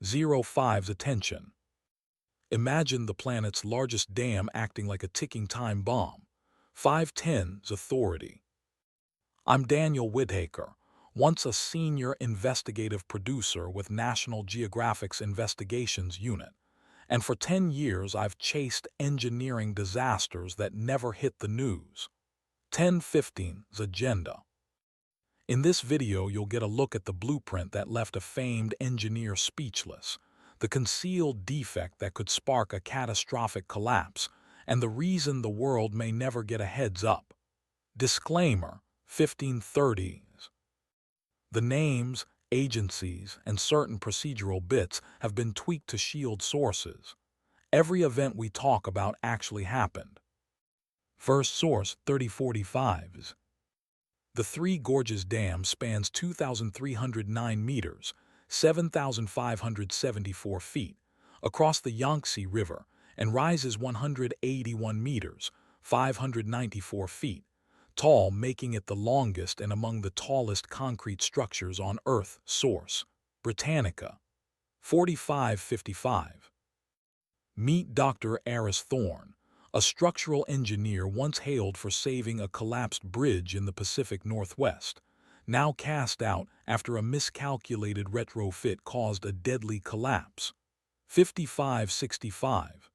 05's attention. Imagine the planet's largest dam acting like a ticking time bomb. 510's authority. I'm Daniel Whittaker, once a senior investigative producer with National Geographic's Investigations Unit, and for 10 years I've chased engineering disasters that never hit the news. 1015's agenda. In this video, you'll get a look at the blueprint that left a famed engineer speechless, the concealed defect that could spark a catastrophic collapse, and the reason the world may never get a heads up. Disclaimer: 1530s. The names, agencies, and certain procedural bits have been tweaked to shield sources. Every event we talk about actually happened. First source: 3045's. The Three Gorges Dam spans 2,309 meters, 7,574 feet, across the Yangtze River and rises 181 meters, 594 feet, tall, making it the longest and among the tallest concrete structures on Earth. Source: Britannica. 4555. Meet Dr. Aris Thorne, a structural engineer once hailed for saving a collapsed bridge in the Pacific Northwest, now cast out after a miscalculated retrofit caused a deadly collapse. 5565.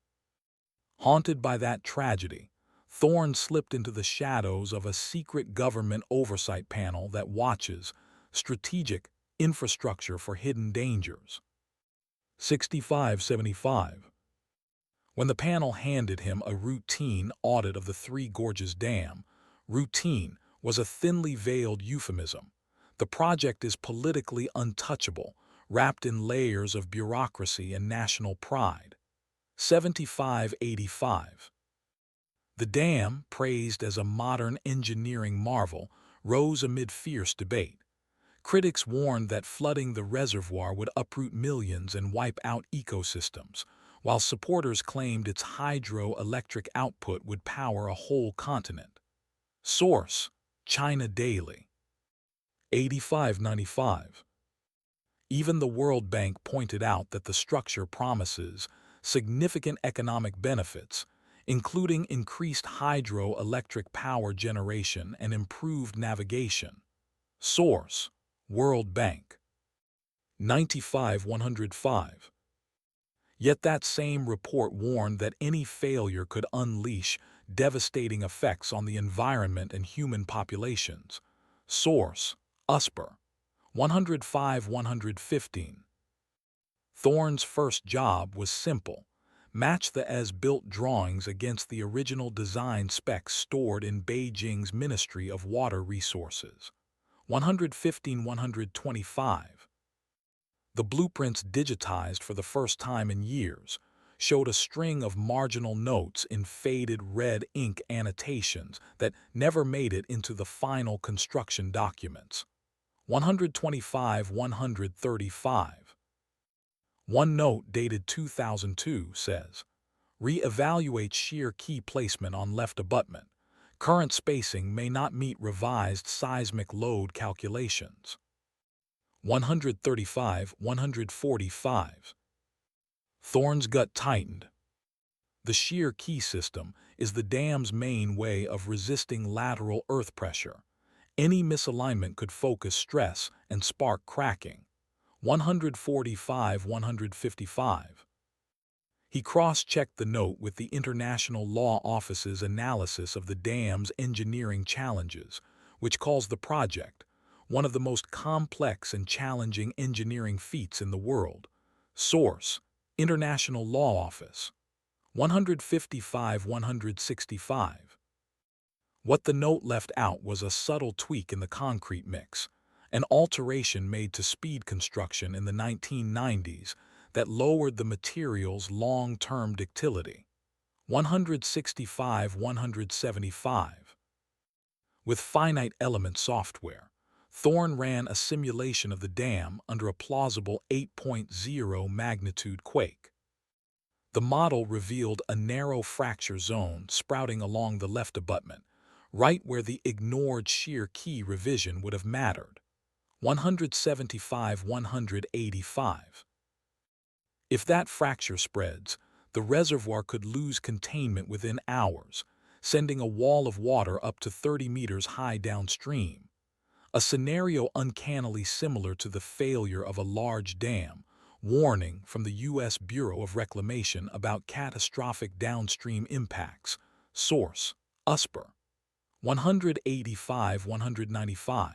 Haunted by that tragedy, Thorne slipped into the shadows of a secret government oversight panel that watches strategic infrastructure for hidden dangers. 6575. When the panel handed him a routine audit of the Three Gorges Dam, routine was a thinly veiled euphemism. The project is politically untouchable, wrapped in layers of bureaucracy and national pride. 7585. The dam, praised as a modern engineering marvel, rose amid fierce debate. Critics warned that flooding the reservoir would uproot millions and wipe out ecosystems, while supporters claimed its hydroelectric output would power a whole continent. Source: China Daily. 8595. Even the World Bank pointed out that the structure promises significant economic benefits, including increased hydroelectric power generation and improved navigation. Source: World Bank. 95105. Yet that same report warned that any failure could unleash devastating effects on the environment and human populations. Source: USBR. 105-115. Thorne's first job was simple: match the as-built drawings against the original design specs stored in Beijing's Ministry of Water Resources. 115-125. The blueprints, digitized for the first time in years, showed a string of marginal notes in faded red ink annotations that never made it into the final construction documents. 125-135. One note dated 2002 says, "Re-evaluate shear key placement on left abutment. Current spacing may not meet revised seismic load calculations." 135-145. Thorne's gut tightened. The shear key system is the dam's main way of resisting lateral earth pressure. Any misalignment could focus stress and spark cracking. 145-155. He cross-checked the note with the International Law Office's analysis of the dam's engineering challenges, which calls the project one of the most complex and challenging engineering feats in the world. Source: International Law Office. 155-165. What the note left out was a subtle tweak in the concrete mix, an alteration made to speed construction in the 1990s that lowered the material's long-term ductility. 165-175. With finite element software, Thorne ran a simulation of the dam under a plausible 8.0 magnitude quake. The model revealed a narrow fracture zone sprouting along the left abutment, right where the ignored shear key revision would have mattered. 175-185. If that fracture spreads, the reservoir could lose containment within hours, sending a wall of water up to 30 meters high downstream, a scenario uncannily similar to the failure of a large dam. Warning from the U.S. Bureau of Reclamation about catastrophic downstream impacts. Source: USBR 185-195.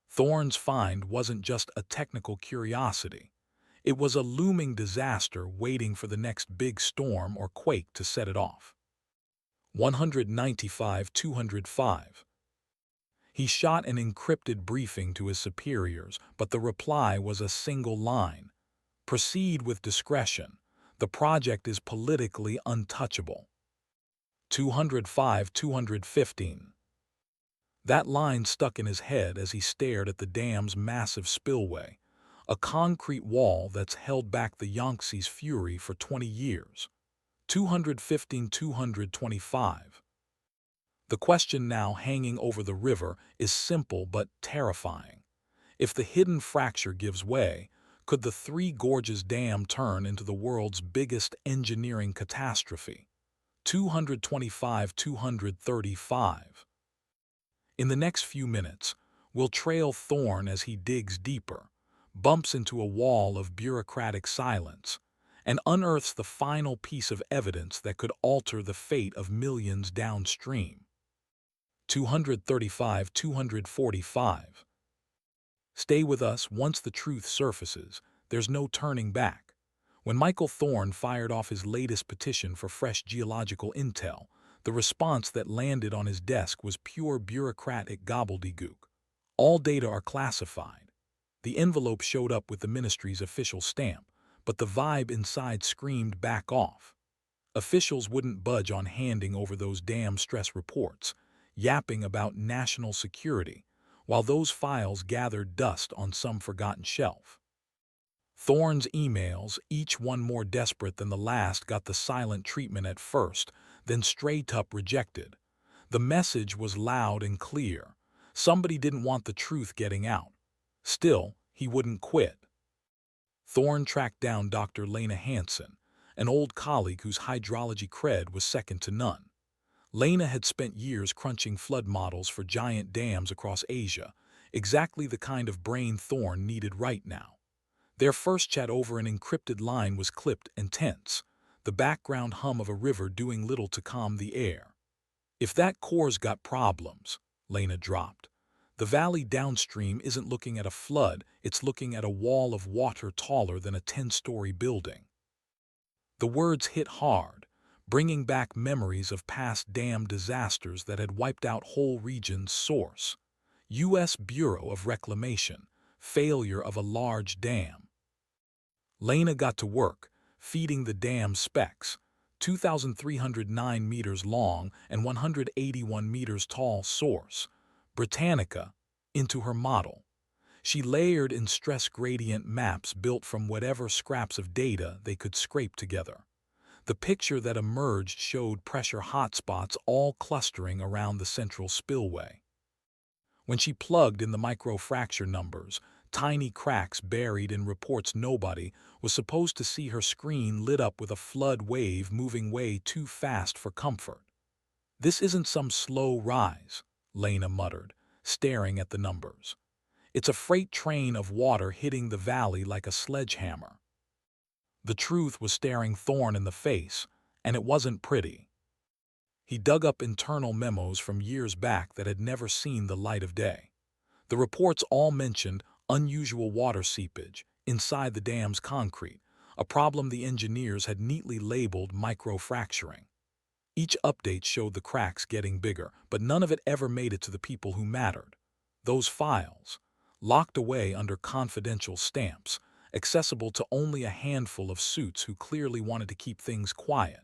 Thorne's find wasn't just a technical curiosity. It was a looming disaster waiting for the next big storm or quake to set it off. 195-205. He shot an encrypted briefing to his superiors, but the reply was a single line: "Proceed with discretion. The project is politically untouchable." 205-215. That line stuck in his head as he stared at the dam's massive spillway, a concrete wall that's held back the Yangtze's fury for 20 years. 215-225. The question now hanging over the river is simple but terrifying. If the hidden fracture gives way, could the Three Gorges Dam turn into the world's biggest engineering catastrophe? 225-235. In the next few minutes, we'll trail Thorne as he digs deeper, bumps into a wall of bureaucratic silence, and unearths the final piece of evidence that could alter the fate of millions downstream. 235-245. Stay with us. Once the truth surfaces, there's no turning back. When Michael Thorne fired off his latest petition for fresh geological intel, the response that landed on his desk was pure bureaucratic gobbledygook. All data are classified. The envelope showed up with the ministry's official stamp, but the vibe inside screamed back off. Officials wouldn't budge on handing over those damn stress reports, yapping about national security, while those files gathered dust on some forgotten shelf. Thorne's emails, each one more desperate than the last, got the silent treatment at first, then straight up rejected. The message was loud and clear. Somebody didn't want the truth getting out. Still, he wouldn't quit. Thorne tracked down Dr. Lena Hansen, an old colleague whose hydrology cred was second to none. Lena had spent years crunching flood models for giant dams across Asia, exactly the kind of brain Thorne needed right now. Their first chat over an encrypted line was clipped and tense, the background hum of a river doing little to calm the air. "If that core's got problems," Lena dropped, "the valley downstream isn't looking at a flood, it's looking at a wall of water taller than a 10-story building." The words hit hard, bringing back memories of past dam disasters that had wiped out whole regions. Source: U.S. Bureau of Reclamation, failure of a large dam. Lena got to work, feeding the dam's specs, 2,309 meters long and 181 meters tall. Source: Britannica, into her model. She layered in stress gradient maps built from whatever scraps of data they could scrape together. The picture that emerged showed pressure hotspots all clustering around the central spillway. When she plugged in the microfracture numbers, tiny cracks buried in reports nobody was supposed to see, her screen lit up with a flood wave moving way too fast for comfort. "This isn't some slow rise," Lena muttered, staring at the numbers. "It's a freight train of water hitting the valley like a sledgehammer." The truth was staring Thorne in the face, and it wasn't pretty. He dug up internal memos from years back that had never seen the light of day. The reports all mentioned unusual water seepage inside the dam's concrete, a problem the engineers had neatly labeled microfracturing. Each update showed the cracks getting bigger, but none of it ever made it to the people who mattered. Those files, locked away under confidential stamps, accessible to only a handful of suits who clearly wanted to keep things quiet.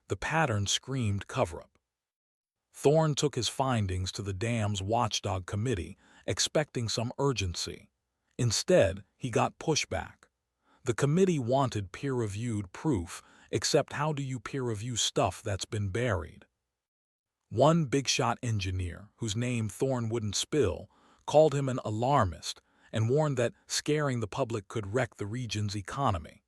The pattern screamed cover-up. Thorne took his findings to the dam's watchdog committee, expecting some urgency. Instead, he got pushback. The committee wanted peer-reviewed proof, except how do you peer-review stuff that's been buried? One big-shot engineer, whose name Thorne wouldn't spill, called him an alarmist and warned that scaring the public could wreck the region's economy.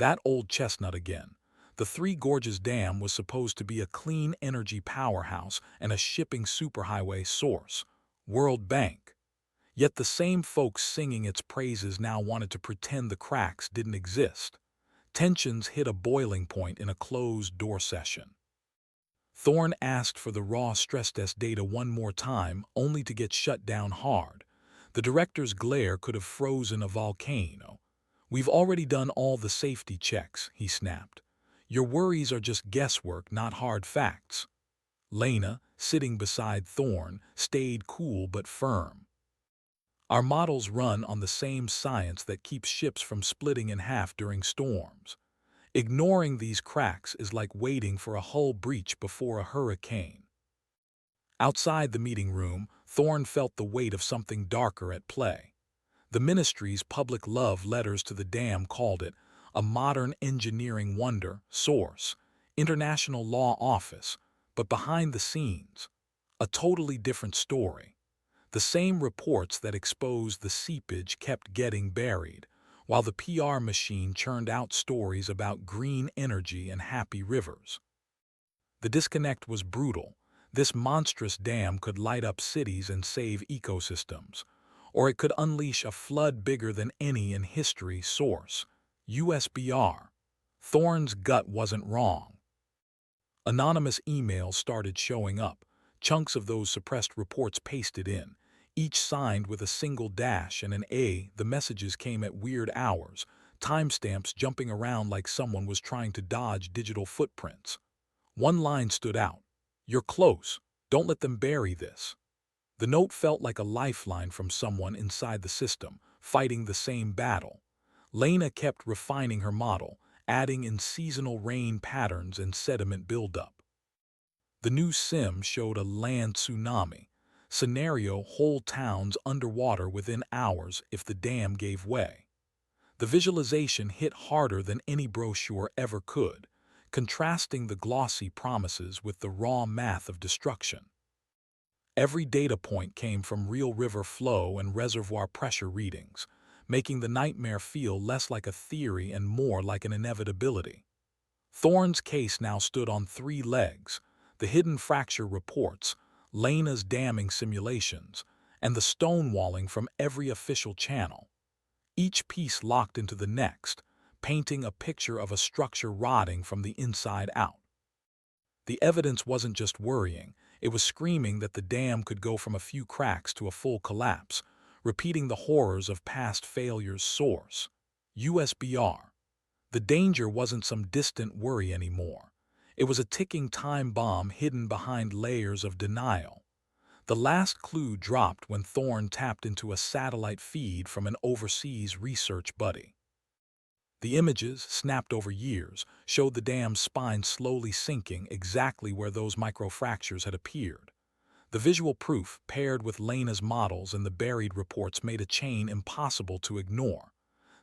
That old chestnut again. The Three Gorges Dam was supposed to be a clean energy powerhouse and a shipping superhighway source. World Bank. Yet the same folks singing its praises now wanted to pretend the cracks didn't exist. Tensions hit a boiling point in a closed-door session. Thorne asked for the raw stress test data one more time, only to get shut down hard. The director's glare could have frozen a volcano. "We've already done all the safety checks," he snapped. "Your worries are just guesswork, not hard facts." Lena, sitting beside Thorne, stayed cool but firm. "Our models run on the same science that keeps ships from splitting in half during storms. Ignoring these cracks is like waiting for a hull breach before a hurricane." Outside the meeting room, Thorne felt the weight of something darker at play. The ministry's public love letters to the dam called it a modern engineering wonder, source, international law office, but behind the scenes, a totally different story. The same reports that exposed the seepage kept getting buried, while the PR machine churned out stories about green energy and happy rivers. The disconnect was brutal. This monstrous dam could light up cities and save ecosystems, or it could unleash a flood bigger than any in history. Source: USBR. Thorne's gut wasn't wrong. Anonymous emails started showing up, chunks of those suppressed reports pasted in, each signed with a single dash and an A. The messages came at weird hours, timestamps jumping around like someone was trying to dodge digital footprints. One line stood out: "You're close. Don't let them bury this." The note felt like a lifeline from someone inside the system, fighting the same battle. Lena kept refining her model, adding in seasonal rain patterns and sediment buildup. The new sim showed a land tsunami. Scenario: whole towns underwater within hours if the dam gave way. The visualization hit harder than any brochure ever could, contrasting the glossy promises with the raw math of destruction. Every data point came from real river flow and reservoir pressure readings, making the nightmare feel less like a theory and more like an inevitability. Thorne's case now stood on three legs: the hidden fracture reports, Lena's damming simulations, and the stonewalling from every official channel. Each piece locked into the next, painting a picture of a structure rotting from the inside out. The evidence wasn't just worrying, it was screaming that the dam could go from a few cracks to a full collapse, repeating the horrors of past failures. Source: USBR. The danger wasn't some distant worry anymore. It was a ticking time bomb hidden behind layers of denial. The last clue dropped when Thorne tapped into a satellite feed from an overseas research buddy. The images, snapped over years, showed the dam's spine slowly sinking exactly where those microfractures had appeared. The visual proof, paired with Lena's models and the buried reports, made a chain impossible to ignore.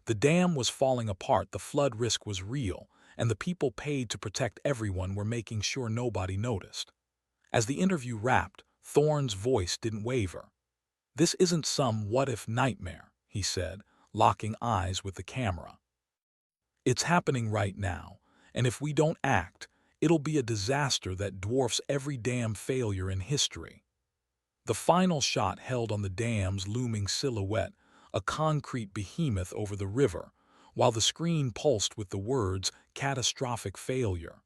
The dam was falling apart, the flood risk was real, and the people paid to protect everyone were making sure nobody noticed. As the interview wrapped, Thorne's voice didn't waver. "This isn't some what-if nightmare," he said, locking eyes with the camera. "It's happening right now, and if we don't act, it'll be a disaster that dwarfs every dam failure in history." The final shot held on the dam's looming silhouette, a concrete behemoth over the river, while the screen pulsed with the words "catastrophic failure."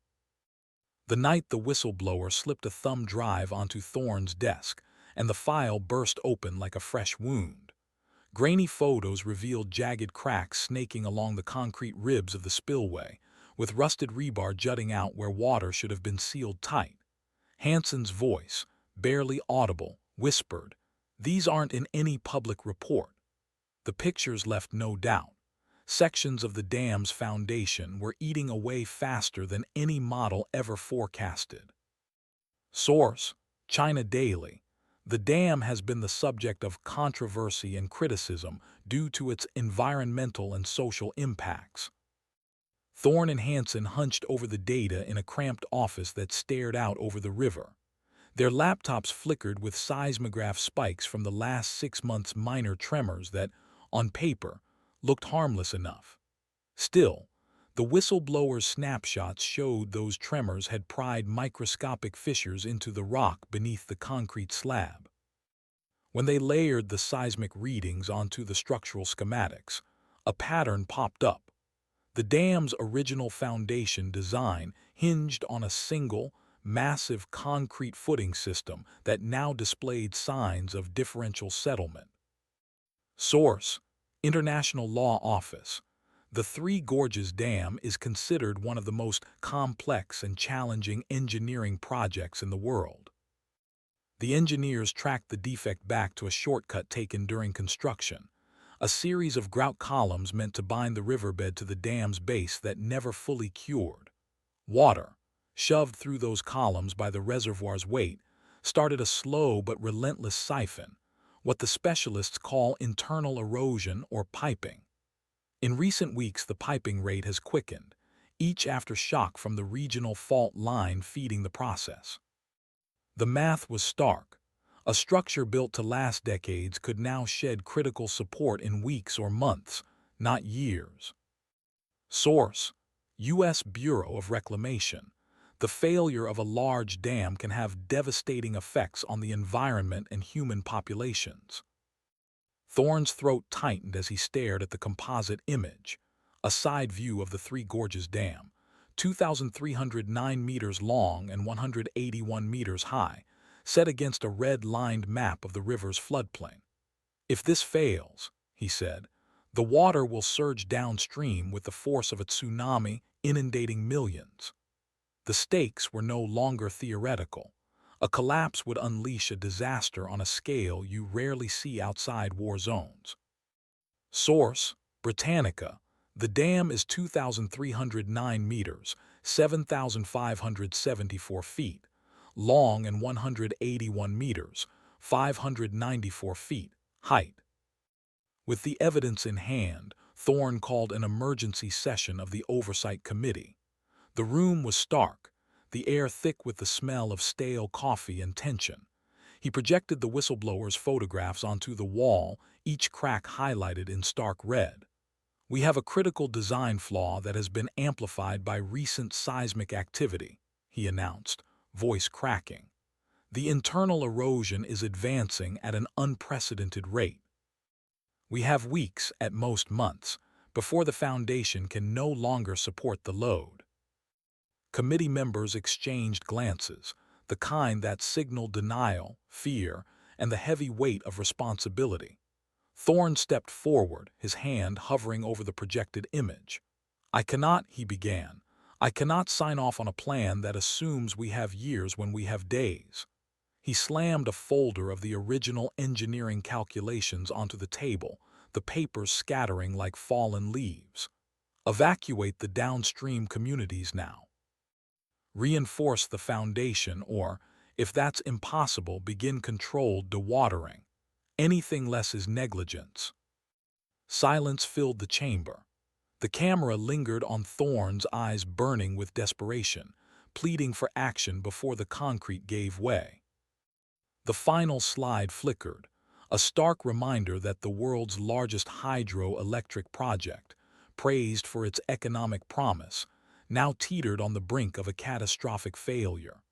The night the whistleblower slipped a thumb drive onto Thorne's desk, and the file burst open like a fresh wound. Grainy photos revealed jagged cracks snaking along the concrete ribs of the spillway, with rusted rebar jutting out where water should have been sealed tight. Hanson's voice, barely audible, whispered, "These aren't in any public report." The pictures left no doubt. Sections of the dam's foundation were eating away faster than any model ever forecasted. Source: China Daily. The dam has been the subject of controversy and criticism due to its environmental and social impacts. Thorne and Hanson hunched over the data in a cramped office that stared out over the river. Their laptops flickered with seismograph spikes from the last 6 months' minor tremors that, on paper, looked harmless enough. Still, The whistleblower's snapshots showed those tremors had pried microscopic fissures into the rock beneath the concrete slab. When they layered the seismic readings onto the structural schematics, a pattern popped up. The dam's original foundation design hinged on a single, massive concrete footing system that now displayed signs of differential settlement. Source: International Law Office. The Three Gorges Dam is considered one of the most complex and challenging engineering projects in the world. The engineers tracked the defect back to a shortcut taken during construction, a series of grout columns meant to bind the riverbed to the dam's base that never fully cured. Water, shoved through those columns by the reservoir's weight, started a slow but relentless siphon, what the specialists call internal erosion or piping. In recent weeks, the piping rate has quickened, each aftershock from the regional fault line feeding the process. The math was stark. A structure built to last decades could now shed critical support in weeks or months, not years. Source: U.S. Bureau of Reclamation. The failure of a large dam can have devastating effects on the environment and human populations. Thorne's throat tightened as he stared at the composite image, a side view of the Three Gorges Dam, 2,309 meters long and 181 meters high, set against a red-lined map of the river's floodplain. "If this fails," he said, "the water will surge downstream with the force of a tsunami, inundating millions." The stakes were no longer theoretical. A collapse would unleash a disaster on a scale you rarely see outside war zones. Source: Britannica. The dam is 2,309 meters, 7,574 feet, long and 181 meters, 594 feet, height. With the evidence in hand, Thorne called an emergency session of the Oversight Committee. The room was stark, the air thick with the smell of stale coffee and tension. He projected the whistleblower's photographs onto the wall, each crack highlighted in stark red. "We have a critical design flaw that has been amplified by recent seismic activity," he announced, voice cracking. "The internal erosion is advancing at an unprecedented rate. We have weeks, at most months, before the foundation can no longer support the load." Committee members exchanged glances, the kind that signaled denial, fear, and the heavy weight of responsibility. Thorne stepped forward, his hand hovering over the projected image. "I cannot," he began, "I cannot sign off on a plan that assumes we have years when we have days." He slammed a folder of the original engineering calculations onto the table, the papers scattering like fallen leaves. "Evacuate the downstream communities now. Reinforce the foundation or, if that's impossible, begin controlled dewatering. Anything less is negligence." Silence filled the chamber. The camera lingered on Thorne's eyes, burning with desperation, pleading for action before the concrete gave way. The final slide flickered, a stark reminder that the world's largest hydroelectric project, praised for its economic promise, now teetered on the brink of a catastrophic failure.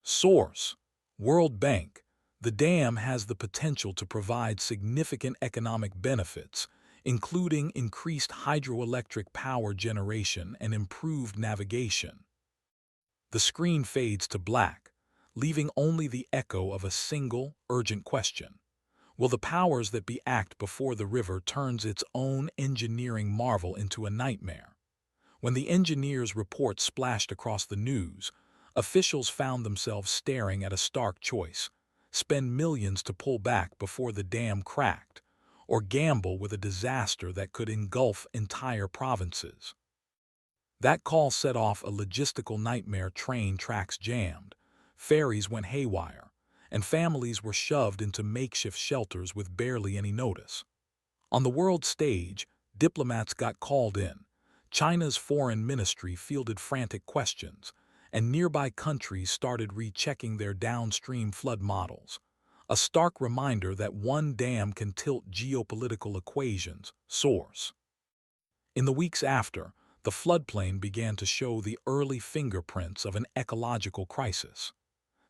Source: World Bank. The dam has the potential to provide significant economic benefits, including increased hydroelectric power generation and improved navigation. The screen fades to black, leaving only the echo of a single, urgent question. Will the powers that be act before the river turns its own engineering marvel into a nightmare? When the engineers' report splashed across the news, officials found themselves staring at a stark choice: spend millions to pull back before the dam cracked, or gamble with a disaster that could engulf entire provinces. That call set off a logistical nightmare. Train tracks jammed, ferries went haywire, and families were shoved into makeshift shelters with barely any notice. On the world stage, diplomats got called in. China's foreign ministry fielded frantic questions, and nearby countries started rechecking their downstream flood models. A stark reminder that one dam can tilt geopolitical equations. Source: In the weeks after, the floodplain began to show the early fingerprints of an ecological crisis.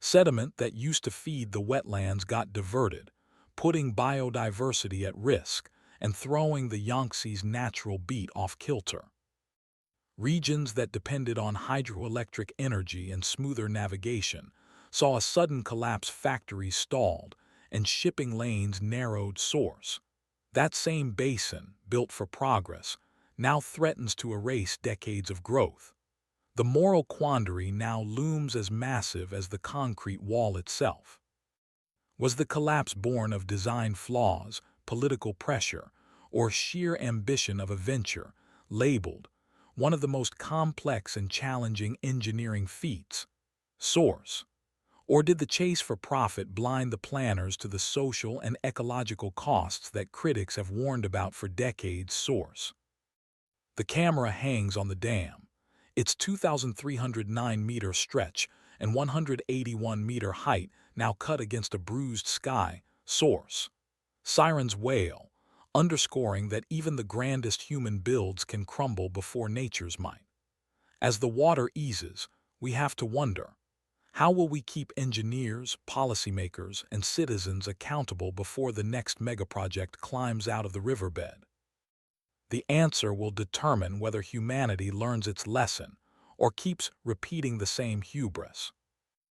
Sediment that used to feed the wetlands got diverted, putting biodiversity at risk and throwing the Yangtze's natural beat off kilter. Regions that depended on hydroelectric energy and smoother navigation saw a sudden collapse, factories stalled, and shipping lanes narrowed. Source: that same basin, built for progress, now threatens to erase decades of growth. The moral quandary now looms as massive as the concrete wall itself. Was the collapse born of design flaws, political pressure, or sheer ambition of a venture labeled one of the most complex and challenging engineering feats? Source: or did the chase for profit blind the planners to the social and ecological costs that critics have warned about for decades? Source: the camera hangs on the dam, its 2,309-meter stretch and 181-meter height now cut against a bruised sky. Source: sirens wail, underscoring that even the grandest human builds can crumble before nature's might. As the water eases, we have to wonder, how will we keep engineers, policymakers, and citizens accountable before the next megaproject climbs out of the riverbed? The answer will determine whether humanity learns its lesson or keeps repeating the same hubris.